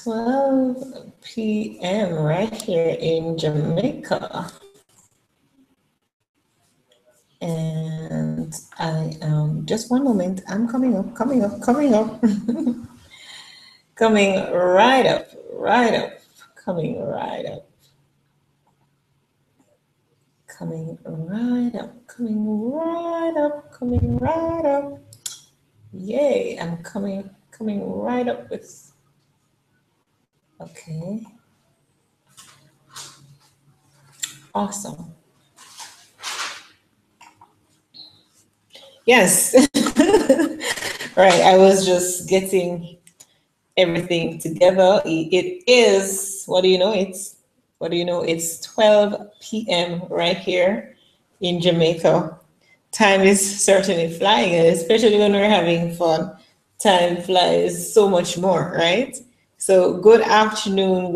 12 p.m. right here in Jamaica. And I am, just one moment, I'm coming up. coming right up, coming right up. Yay, I'm coming right up with, okay. Awesome. Yes. Right, I was just getting everything together. It is, what do you know? It's 12 p.m. right here in Jamaica. Time is certainly flying, and especially when we're having fun, time flies so much more, right? So good afternoon,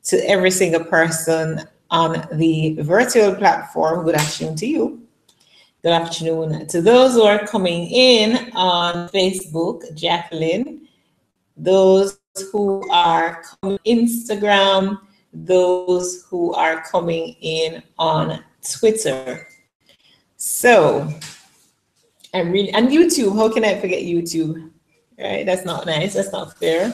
to every single person on the virtual platform. Good afternoon to you. Good afternoon to those who are coming in on Facebook, Jacqueline, those who are coming Instagram, those who are coming in on Twitter. So, and YouTube, how can I forget YouTube? Right, that's not nice, that's not fair.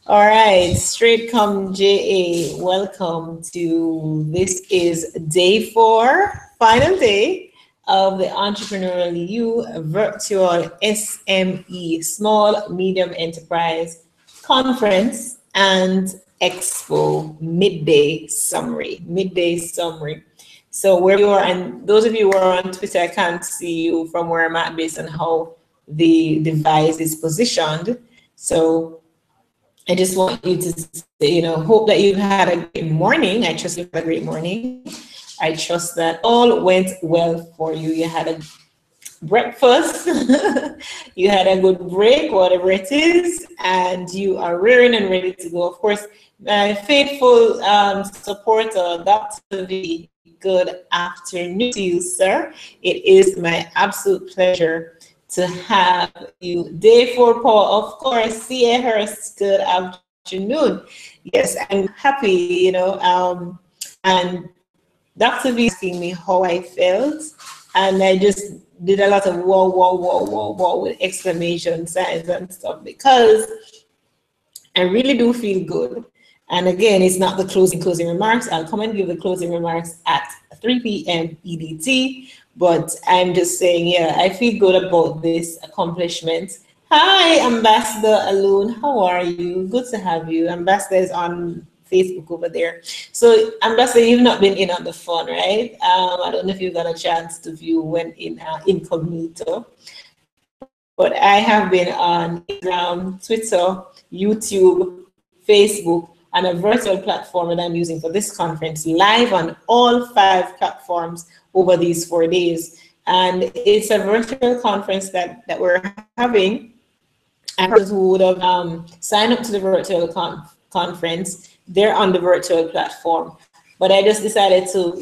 All right, straight come JA, welcome to, this is day 4, final day of the Entrepreneurial U Virtual SME, Small Medium Enterprise Conference and Expo Midday Summary. So where you are, and those of you who are on Twitter, I can't see you from where I'm at based on how the device is positioned. So I just want you to, hope that you've had a great morning. I trust you've had a great morning. I trust that all went well for you. You had a breakfast, you had a good break, whatever it is, and you are rearing and ready to go. Of course, my faithful supporter, Dr. V, good afternoon to you, sir. It is my absolute pleasure to have you. Day 4 power, of course. C.A. Hurst, good afternoon. Yes, I'm happy, and Dr. V asking me how I felt, and I just did a lot of whoa with exclamation signs and stuff, because I really do feel good. And again, it's not the closing remarks. I'll come and give the closing remarks at 3 p.m. EDT, but I'm just saying, yeah, I feel good about this accomplishment. Hi, Ambassador Alun, how are you? Good to have you. Ambassador is on Facebook over there. So Ambassador, you've not been in on the fun, right? I don't know if you got a chance to view when in incognito, but I have been on Instagram, Twitter, YouTube, Facebook, and a virtual platform that I'm using for this conference, live on all 5 platforms over these 4 days. And it's a virtual conference that we're having. And those who would have signed up to the virtual conference, they're on the virtual platform. But I just decided to,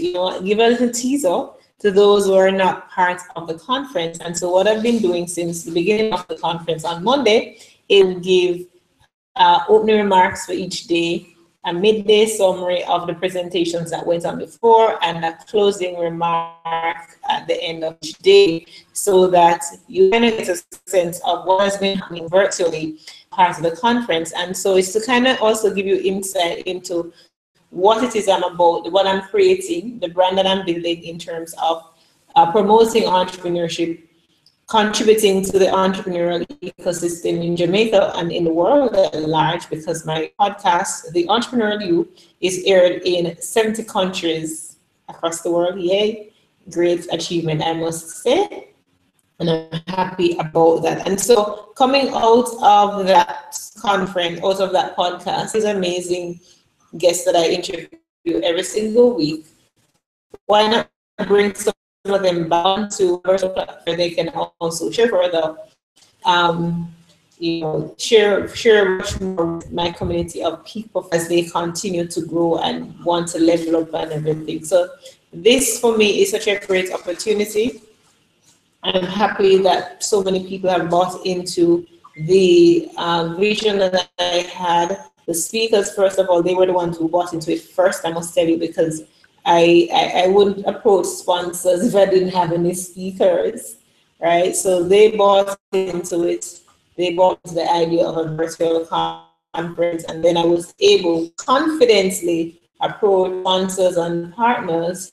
give a little teaser to those who are not part of the conference. And so what I've been doing since the beginning of the conference on Monday is give opening remarks for each day, a midday summary of the presentations that went on before, and a closing remark at the end of each day, so that you kind of get a sense of what has been happening virtually part of the conference. And so it's to kind of also give you insight into what it is I'm about, what I'm creating, the brand that I'm building in terms of promoting entrepreneurship, contributing to the entrepreneurial ecosystem in Jamaica and in the world at large, because my podcast, The Entrepreneurial You, is aired in 70 countries across the world. Yay, great achievement, I must say. And I'm happy about that. And so coming out of that conference, out of that podcast, is amazing guests that I interview every single week. Why not bring some of them bound to virtual platform where they can also share further, share much more with my community of people as they continue to grow and want to level up and everything. So this for me is such a great opportunity. I'm happy that so many people have bought into the vision that I had. The speakers, first of all, they were the ones who bought into it first, I must tell you, because I wouldn't approach sponsors if I didn't have any speakers, right? So they bought into it. They bought the idea of a virtual conference, and then I was able confidently approach sponsors and partners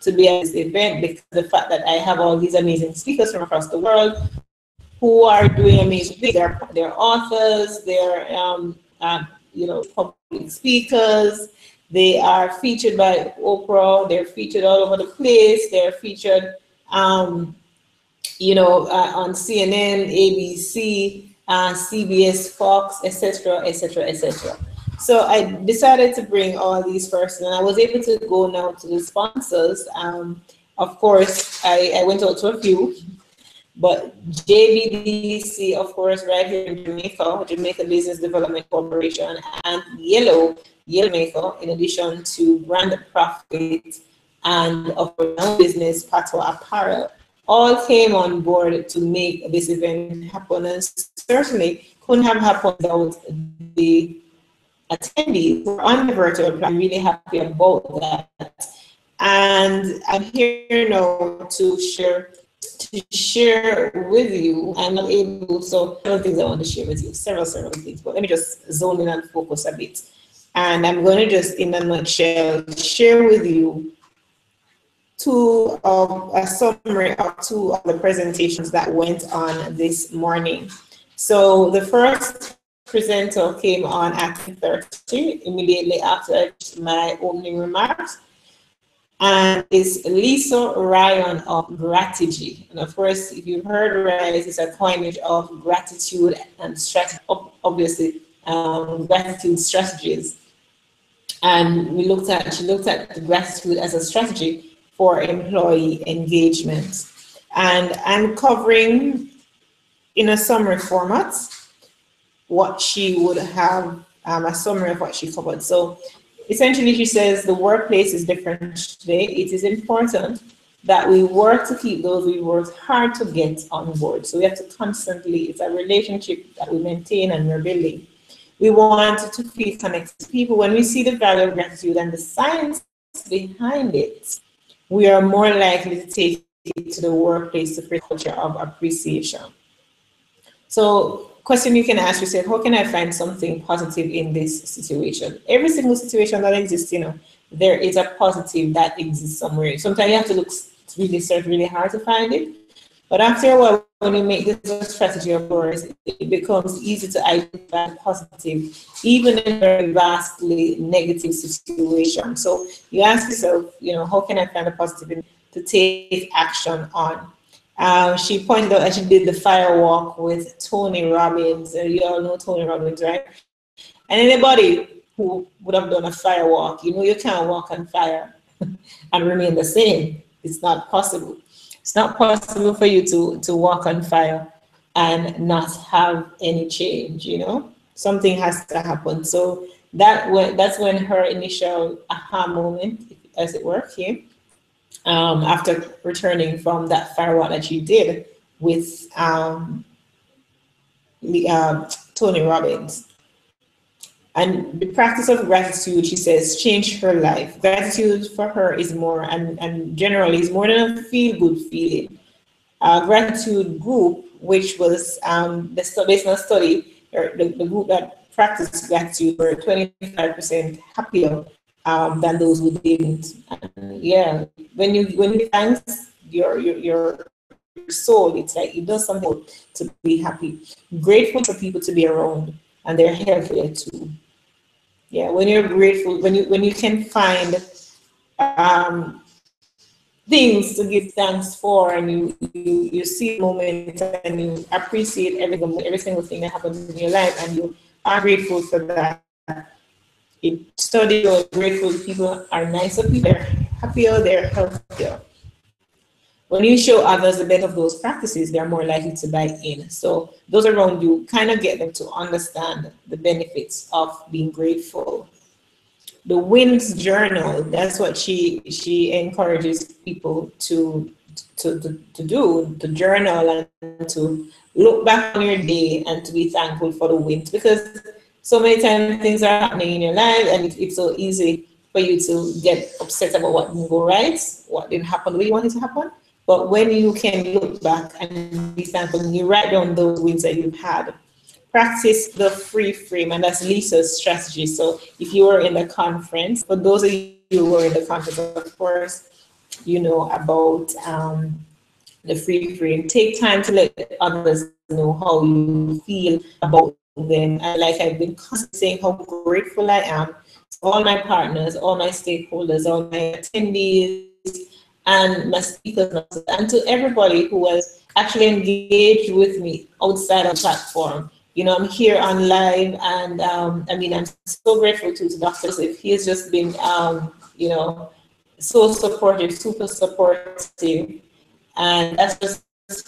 to be at this event, because the fact that I have all these amazing speakers from across the world who are doing amazing things. They're authors, they're public speakers. They are featured by Oprah. They're featured all over the place. They're featured, on CNN, ABC, CBS, Fox, etc., etc., etc. So I decided to bring all these first, and I was able to go now to the sponsors. Of course, I went out to a few. But JBDC, of course, right here in Jamaica Business Development Corporation, and Yellow Maker, in addition to Brand Profit and of our business, Patois Apparel, all came on board to make this event happen. And certainly couldn't have happened without the attendees who are on the virtual plan. I'm really happy about that. And I'm here now to share with you. I'm not able, so several things I want to share with you, several things, but let me just zone in and focus a bit. And I'm going to just, in a nutshell, share with you a summary of two of the presentations that went on this morning. So the first presenter came on at 10:30, immediately after my opening remarks, and it's Lisa Ryan of Gratitude. And of course, if you've heard right, it's a coinage of gratitude and strategy, obviously, gratitude strategies. And she looked at the gratitude as a strategy for employee engagement. And I'm covering in a summary format what she would have, a summary of what she covered. So essentially, she says the workplace is different today. It is important that we work to keep those we worked hard to get on board. So we have to constantly, it's a relationship that we maintain and we're building. We want to feel connected to people. When we see the value of gratitude and the science behind it, we are more likely to take it to the workplace to create a culture of appreciation. So, question you can ask yourself, how can I find something positive in this situation? Every single situation that exists, there is a positive that exists somewhere. Sometimes you have to search really hard to find it. But after a while, when you make this a strategy of yours, it becomes easy to identify the positive, even in a very vastly negative situation. So you ask yourself, how can I find a positive to take action on? She pointed out that she did the fire walk with Tony Robbins. You all know Tony Robbins, right? And anybody who would have done a fire walk, you can't walk on fire and remain the same. It's not possible. It's not possible for you to walk on fire and not have any change, Something has to happen. So that's when her initial aha moment, as it were, came. After returning from that fire walk that she did with Tony Robbins. And the practice of gratitude, she says, changed her life. Gratitude for her is more, and generally, is more than a feel-good feeling. Gratitude group, which was based on a study, the group that practiced gratitude were 25% happier than those who didn't. And yeah, when you thanks your soul, it's like it does something to be happy. Grateful for people to be around, and they're healthier too. Yeah, when you're grateful, when you can find things to give thanks for, and you see the moment and you appreciate every single thing that happens in your life, and you are grateful for that. It studies or grateful people are nicer people, they're happier, they're healthier. When you show others the benefit of those practices, they're more likely to buy in. So those around you kind of get them to understand the benefits of being grateful. The wins journal, that's what she encourages people to do, to journal and to look back on your day and to be thankful for the wins, because so many times things are happening in your life and it's so easy for you to get upset about what didn't go right, what didn't happen the way you wanted to happen. But when you can look back and be thankful and you write down those wins that you've had, practice the free frame, and that's Lisa's strategy. So if you were in the conference, for those of you who were in the conference, of course, you know about the free frame. Take time to let others know how you feel about them. And like I've been constantly saying, how grateful I am to all my partners, all my stakeholders, all my attendees, and my speakers, and to everybody who has actually engaged with me outside of the platform. You know, I'm here on live, and I mean, I'm so grateful to Dr. Joseph. He has just been, you know, so supportive, super supportive, and that's just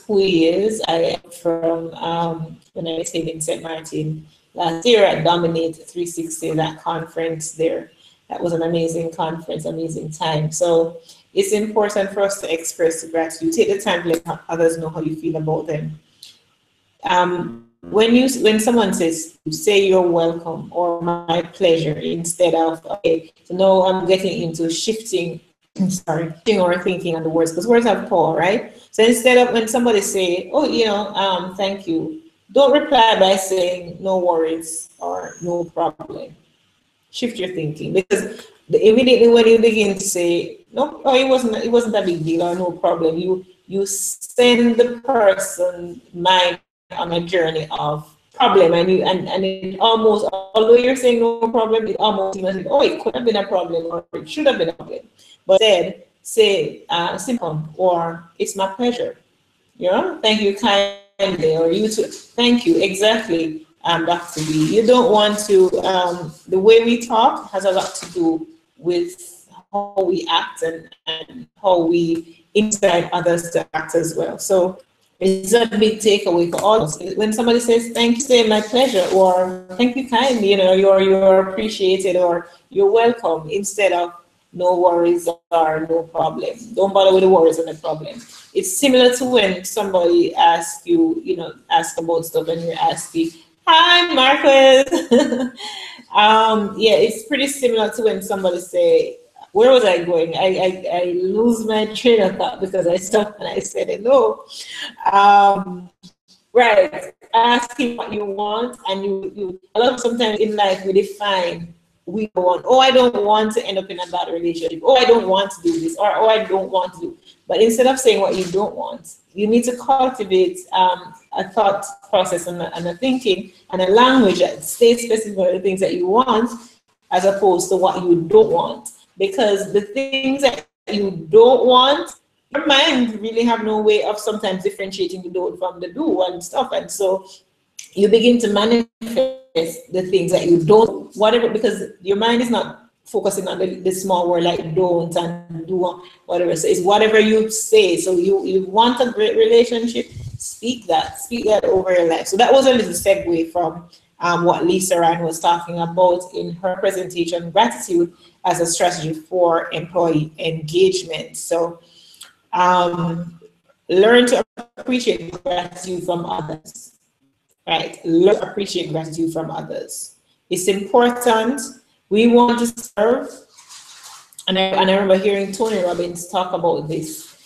who he is. I am from when I stayed in St. Martin last year at Dominate 360, that conference there. That was an amazing conference, amazing time. So it's important for us to express gratitude. Take the time to let others know how you feel about them. When someone says, say you're welcome or my pleasure, instead of, okay, so now I'm getting into shifting or thinking on the words, because words have power, right? So instead of when somebody say, oh, you know, thank you, don't reply by saying no worries or no problem. Shift your thinking, because immediately when you begin to say no, oh, it wasn't a big deal or no problem, you send the person mind on a journey of problem, and it almost, although you're saying no problem, it almost seems like, oh, it could have been a problem or it should have been a problem. But instead say simple, or it's my pleasure, you know, thank you kindly, or you too, thank you, exactly. Dr. B, you don't want to, the way we talk has a lot to do with how we act and how we inspire others to act as well. So it's a big takeaway for all of us. When somebody says, thank you, say my pleasure, or thank you kindly, you know, you're appreciated, or you're welcome, instead of no worries or no problem. Don't bother with the worries and the problem. It's similar to when somebody asks you, you know, ask about stuff and you're asking, hi, Marcus. Yeah, it's pretty similar to when somebody say, where was I going? I lose my train of thought because I stopped and I said hello. Right, asking what you want, and you a lot of sometimes in life we define we want, oh, I don't want to end up in a bad relationship, oh, I don't want to do this, or oh, I don't want to do. But instead of saying what you don't want, you need to cultivate a thought process and a thinking and a language that stays specific for the things that you want, as opposed to what you don't want. Because the things that you don't want, your mind really have no way of sometimes differentiating the don't from the do and stuff. And so you begin to manifest the things that you don't, whatever, because your mind is not focusing on the small word like don't and do, whatever. So it's whatever you say. So you want a great relationship, speak that over your life. So that was a little segue from what Lisa Ryan was talking about in her presentation, gratitude as a strategy for employee engagement. So learn to appreciate gratitude from others. Right, learn to appreciate gratitude from others. It's important. We want to serve, and I remember hearing Tony Robbins talk about this.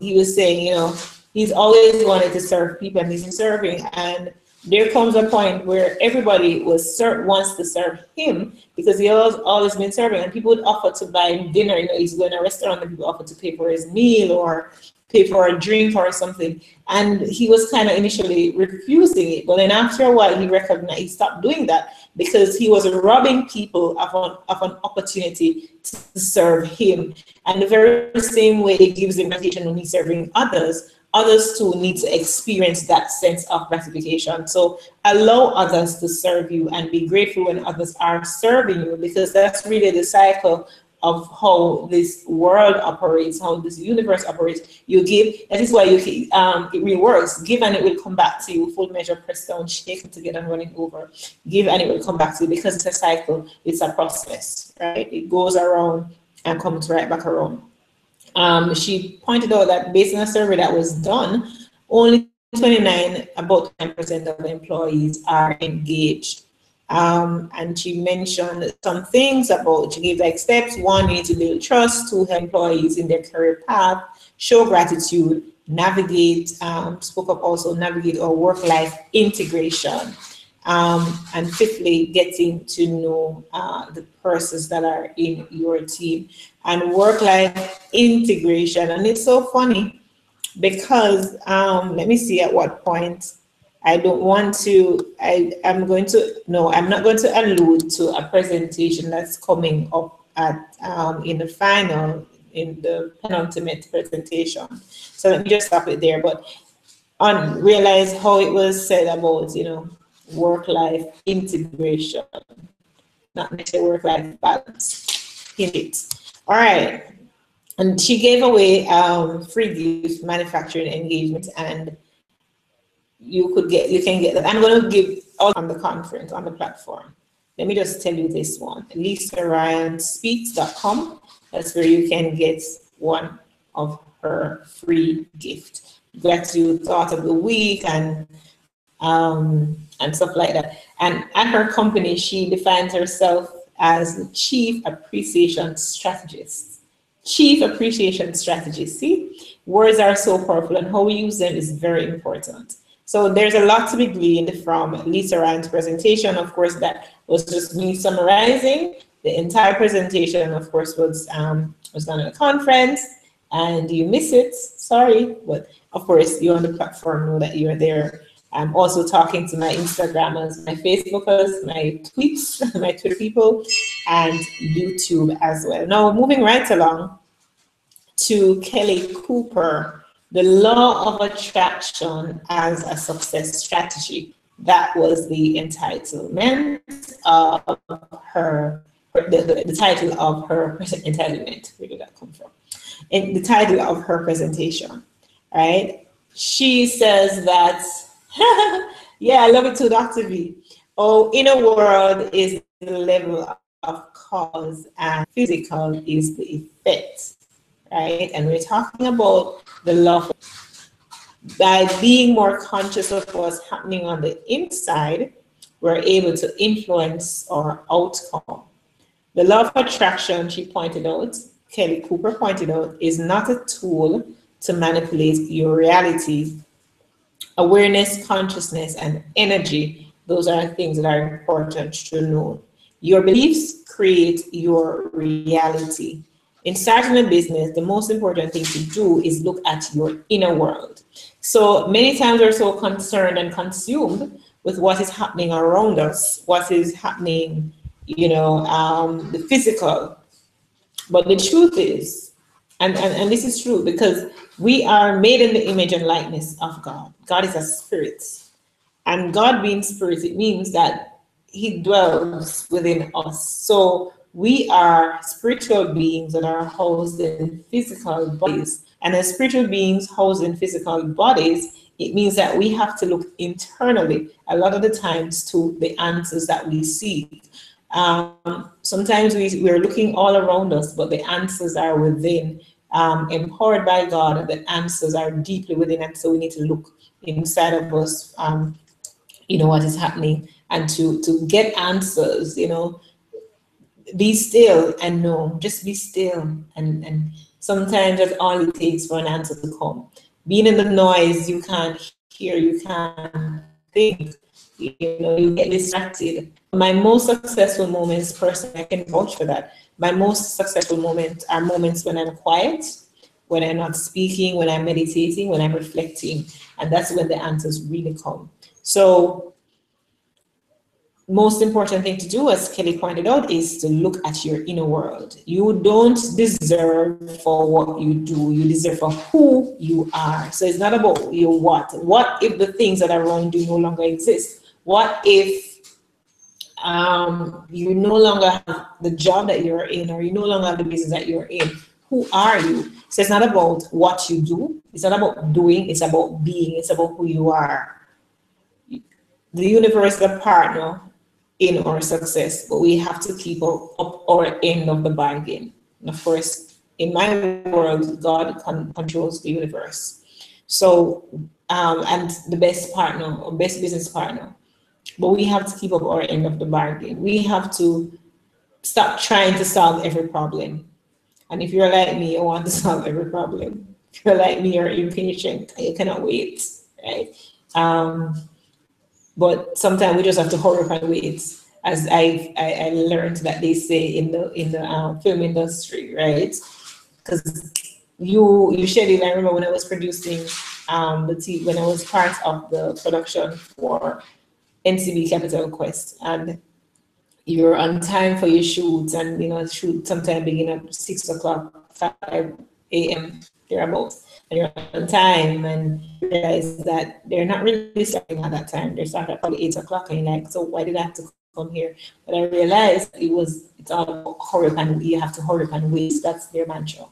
He was saying, you know, he's always wanted to serve people, and he's serving, and there comes a point where everybody wants to serve him, because he has always been serving, and people would offer to buy him dinner. You know, he's going to a restaurant and people offer to pay for his meal or pay for a drink or something, and he was kind of initially refusing it, but then after a while he recognized, he stopped doing that, because he was robbing people of an opportunity to serve him. And the very same way it gives him gratification when he's serving others too need to experience that sense of gratification. So allow others to serve you and be grateful when others are serving you, because that's really the cycle of how this world operates, how this universe operates. You give, that is why it really works. Give and it will come back to you. Full measure, pressed down, shaken together and running over. Give and it will come back to you, because it's a cycle, it's a process, right? It goes around and comes right back around. She pointed out that based on a survey that was done, only 29, about 10% of employees are engaged. And she mentioned some things about, she gave like steps. One, you need to build trust. Two, help employees in their career path, show gratitude, navigate, spoke up also, navigate or work-life integration. And fifthly, getting to know the persons that are in your team, and work-life integration. And it's so funny because let me see at what point. I don't want to, I'm going to, no, I'm not going to allude to a presentation that's coming up at in the final, in the penultimate presentation. So let me just stop it there. But realize how it was said about, you know, work-life integration, not necessarily work-life balance in it. All right. And she gave away free gifts, manufacturing engagement, and you can get that. I'm going to give all on the conference, on the platform. Let me just tell you this one, LisaRyanSpeaks.com. That's where you can get one of her free gift. Gratitude thought of the week and stuff like that. And at her company, she defines herself as the Chief Appreciation Strategist. Chief Appreciation Strategist. See, words are so powerful, and how we use them is very important. So there's a lot to be gleaned from Lisa Ryan's presentation. Of course, that was just me summarizing. The entire presentation, of course, was done at a conference, and you miss it, sorry. But of course, you on the platform know that you're there. I'm also talking to my Instagrammers, my Facebookers, my tweets, my Twitter people, and YouTube as well. Now, moving right along to Kelly Cooper, the law of attraction as a success strategy. That was the entitlement of her, the title of her entitlement. Where did that come from? In the title of her presentation, right? She says that, yeah, I love it too, Dr. V. Oh, inner world is the level of cause and physical is the effect, right? And we're talking about the law. By being more conscious of what's happening on the inside, we're able to influence our outcome. The law of attraction, she pointed out, Kelly Cooper pointed out, is not a tool to manipulate your reality. Awareness, consciousness, and energy, those are things that are important to know. Your beliefs create your reality. In starting a business, the most important thing to do is look at your inner world. So many times we're so concerned and consumed with what is happening around us, what is happening, you know, the physical. But the truth is, and this is true, because we are made in the image and likeness of God. God is a spirit. And God being spirit, it means that he dwells within us. So we are spiritual beings that are housed in physical bodies. And as spiritual beings housed in physical bodies, it means that we have to look internally a lot of the times to the answers that we see. Sometimes we're looking all around us, but the answers are within, empowered by God. The answers are deeply within, and so we need to look inside of us, you know, what is happening, and to get answers, you know, be still and know, just be still. And sometimes that's all it takes for an answer to come. Being in the noise, you can't hear, you can't think, you know, you get distracted. My most successful moments, personally, I can vouch for that. My most successful moments are moments when I'm quiet, when I'm not speaking, when I'm meditating, when I'm reflecting, and that's when the answers really come. So most important thing to do, as Kelly pointed out, is to look at your inner world. You don't deserve for what you do, you deserve for who you are. So it's not about your what. What if the things that are around you no longer exist? What if you no longer have the job that you're in, or you no longer have the business that you're in? Who are you? So it's not about what you do, it's not about doing, it's about being, it's about who you are. The universe is a partner in our success, but we have to keep up our end of the bargain. And of course, in my world, God controls the universe. So and the best partner or best business partner. But we have to keep up our end of the bargain. We have to stop trying to solve every problem. And if you're like me, you want to solve every problem. If you're like me, you're impatient. You cannot wait, right? Um, but sometimes we just have to hurry up and wait. As I learned that they say in the film industry, right? Because you shared it. I remember when I was producing when I was part of the production for NCB Capital Quest, and you're on time for your shoots, and shoot sometime begin at 6 o'clock, 5 a.m. thereabouts, and you're on time, and you realize that they're not really starting at that time. They start at probably 8 o'clock, and you're like, so why did I have to come here? But I realized it's all about hurry up, and you have to hurry up and wait. That's their mantra.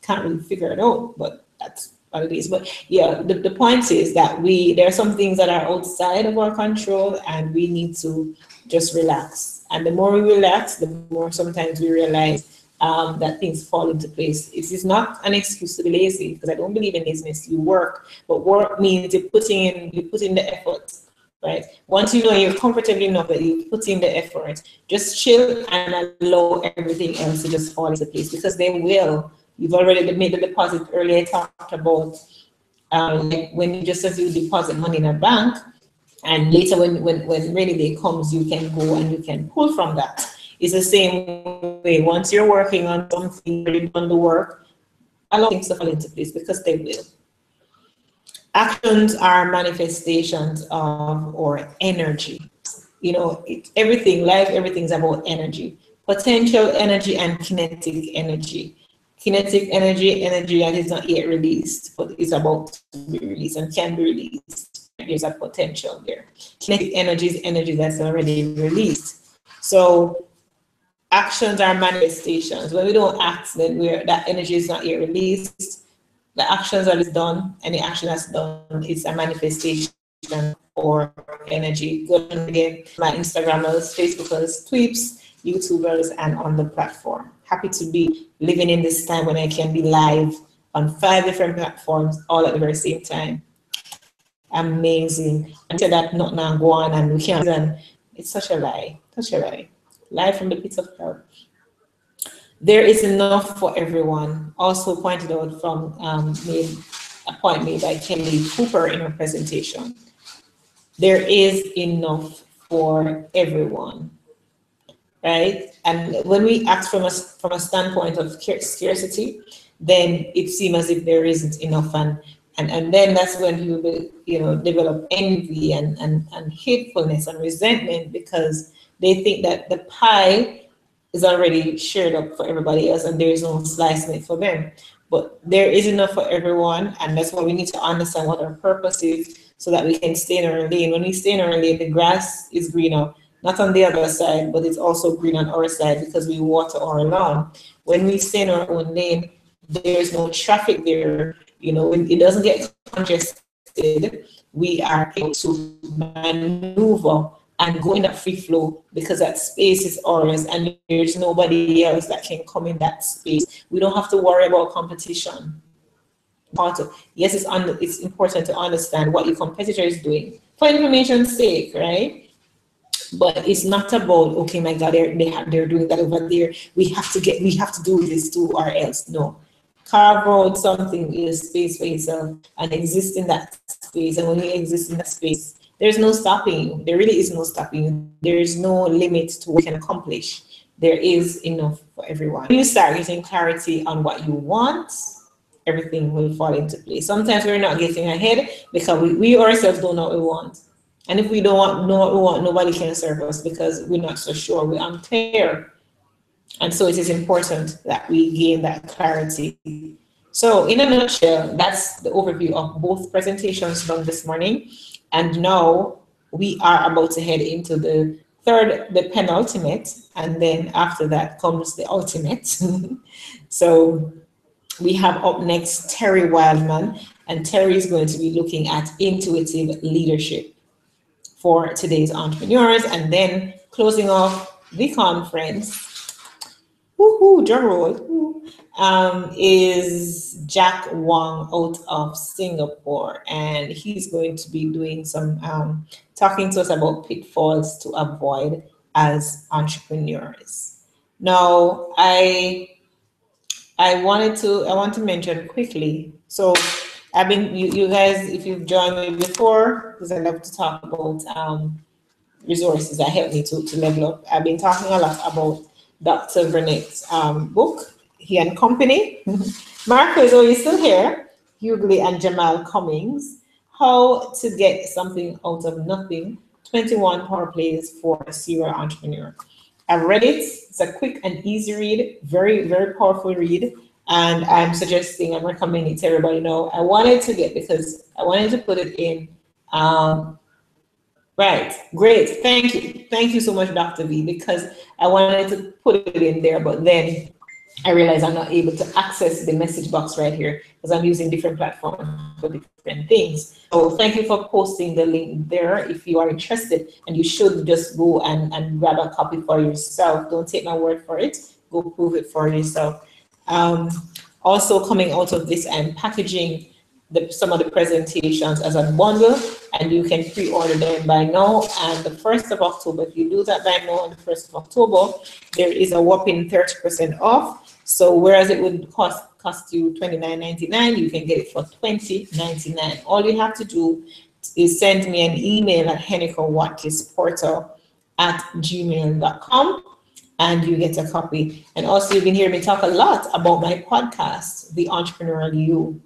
Can't really figure it out, but that's what it is. But yeah, the point is that there are some things that are outside of our control, and we need to just relax. And the more we relax, the more sometimes we realize that things fall into place. It is not an excuse to be lazy, because I don't believe in laziness. You work, but work means you put in the effort, right? Once you know you're comfortable enough that you put in the effort, just chill and allow everything else to just fall into place, because they will. You've already made the deposit earlier. I talked about like when you just as you deposit money in a bank, and later when rainy day comes, you can go and you can pull from that. It's the same way. Once you're working on something, you've done the work, allow things to fall into place, because they will. Actions are manifestations of our energy. Everything's about energy. Potential energy and kinetic energy. Kinetic energy that is not yet released, but is about to be released and can be released. There's a potential there. Kinetic energy is energy that's already released. So actions are manifestations. When we don't act, then that energy is not yet released. The actions that is done, and the action that's done is a manifestation or energy. Go again, my Instagrammers, Facebookers, tweets, YouTubers, and on the platform. Happy to be living in this time when I can be live on 5 different platforms all at the very same time. Amazing. And say that not now go on and we can't. And it's such a lie. Such a lie. Lie from the pits of hell. There is enough for everyone. Also pointed out from a point made by Kelly Cooper in her presentation. There is enough for everyone, right? And when we act from a standpoint of scarcity, then it seems as if there isn't enough, and then that's when people develop envy and hatefulness and resentment, because they think that the pie is already shared up for everybody else and there is no slice in it for them. But there is enough for everyone, and that's why we need to understand what our purpose is, so that we can stay in our lane. When we stay in our lane, the grass is greener, not on the other side, but it's also green on our side because we water our lawn. When we stay in our own lane, there's no traffic there. When it doesn't get congested, we are able to maneuver and go in that free flow, because that space is ours and there's nobody else that can come in that space. We don't have to worry about competition. Yes, it's important to understand what your competitor is doing for information's sake, right? But it's not about, okay, my God, they're doing that over there. We have to do this too, or else. No. Carve out something in a space for yourself and exist in that space. And when you exist in that space, there's no stopping you. There really is no stopping you. There is no limit to what you can accomplish. There is enough for everyone. When you start getting clarity on what you want, everything will fall into place. Sometimes we're not getting ahead because we ourselves don't know what we want. And if we don't know what we want, nobody can serve us because we're not so sure, we're unclear. And so it is important that we gain that clarity. So in a nutshell, that's the overview of both presentations done this morning. And now we are about to head into the penultimate, and then after that comes the ultimate. So we have up next Terry Wildman, and Terry is going to be looking at intuitive leadership for today's entrepreneurs. And then closing off the conference, woohoo, drum roll, is Jack Wong out of Singapore, and he's going to be doing some talking to us about pitfalls to avoid as entrepreneurs. Now, I want to mention quickly. So I've been you guys, if you've joined me before, because I love to talk about resources that help me to level up. I've been talking a lot about Dr. Vernett's book, He and Company. Marcos, are you still here? Hughley and Jamal Cummings, How to Get Something Out of Nothing, 21 Power Plays for a Serial Entrepreneur. I've read it. It's a quick and easy read, very, very powerful read. And I'm recommending it to everybody. Now, I wanted to put it in right, great. Thank you. Thank you so much, Dr. V, because I wanted to put it in there, but then I realized I'm not able to access the message box right here because I'm using different platforms for different things. So thank you for posting the link there if you are interested, and you should just go and grab a copy for yourself. Don't take my word for it. Go prove it for yourself. Also coming out of this, I'm packaging some of the presentations as a bundle, and you can pre-order them by now. And the 1st of October, if you do that by now on the 1st of October, there is a whopping 30% off. So whereas it would cost you $29.99, you can get it for $20.99. All you have to do is send me an email at Heneka Watkis-Porter at gmail.com, and you get a copy. And also, you can hear me talk a lot about my podcast, The Entrepreneurial You.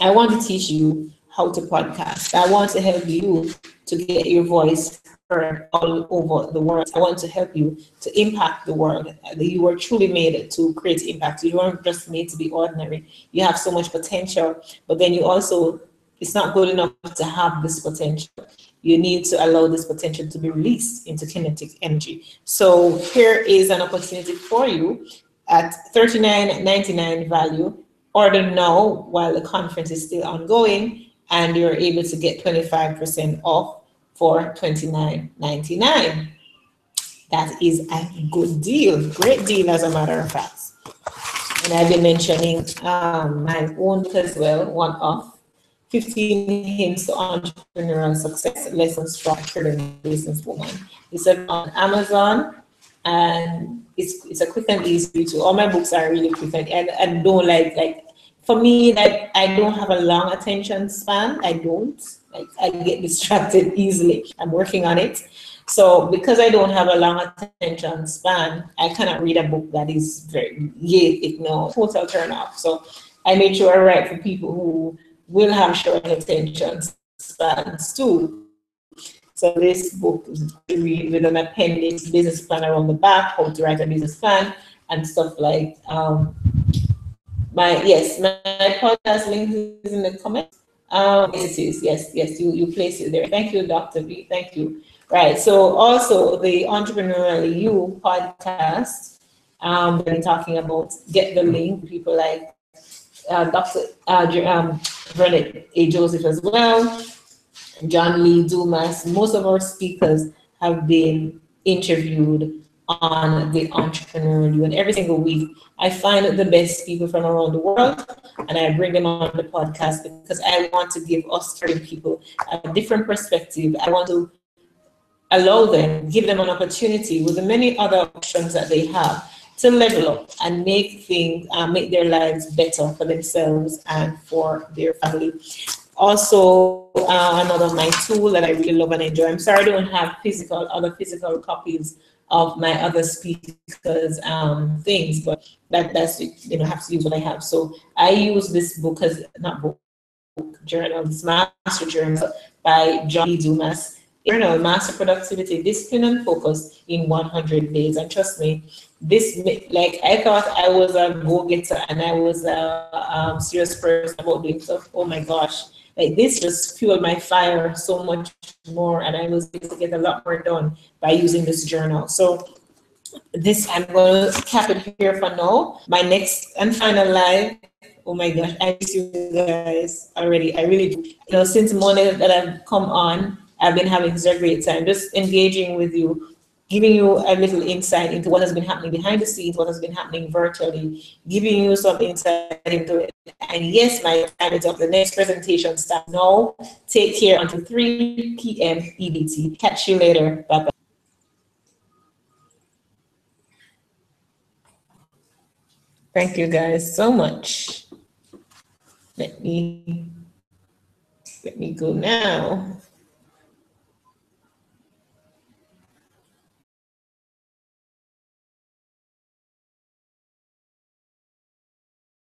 I want to teach you how to podcast. I want to help you to get your voice heard all over the world. I want to help you to impact the world. You were truly made to create impact. You weren't just made to be ordinary. You have so much potential, but then it's not good enough to have this potential. You need to allow this potential to be released into kinetic energy. So here is an opportunity for you at $39.99 value. Order now while the conference is still ongoing, and you're able to get 25% off for $29.99. That is a good deal, great deal as a matter of fact. And I've been mentioning my own book as well, one of 15 Hints to Entrepreneurial Success, Lessons from a Businesswoman. It's on Amazon, and it's a quick and easy to. All my books are really quick, and don't like for me, that I don't have a long attention span. I get distracted easily. I'm working on it. So because I don't have a long attention span, I cannot read a book that is total turn off. So I made sure I write for people who will have short attention spans too. So this book is to read with an appendix, business plan around the back, how to write a business plan, and stuff like my podcast link is in the comments. Yes, it is. Yes, you place it there. Thank you, Dr. B. Thank you. Right. So also the Entrepreneurial You podcast, been talking about, get the link, people like Dr. Bernard A. Joseph as well, John Lee Dumas. Most of our speakers have been interviewed on the Entrepreneurial You, and every single week I find the best people from around the world and I bring them on the podcast because I want to give us people a different perspective. I want to allow them, give them an opportunity with the many other options that they have to level up and make their lives better for themselves and for their family. Also, another my tool that I really love and enjoy. I'm sorry I don't have other physical copies of my other speakers things, but that's it. Have to use what I have. So I use this book as journal, this master journal by John Lee Dumas. Journal, Master Productivity, Discipline and Focus in 100 Days. And trust me, I thought I was a go-getter and I was a serious person about doing stuff. Oh my gosh. This just fueled my fire so much more, and I was able to get a lot more done by using this journal. So I'm going to cap it here for now. My next and final live, oh my gosh, I miss you guys already. I really do. Since the morning that I've come on, I've been having such a great time just engaging with you giving you a little insight into what has been happening behind the scenes, what has been happening virtually, giving you some insight into it. And yes, my time is up. The next presentation starts now. Take care until 3 p.m. EDT. Catch you later. Bye-bye. Thank you guys so much. Let me go now.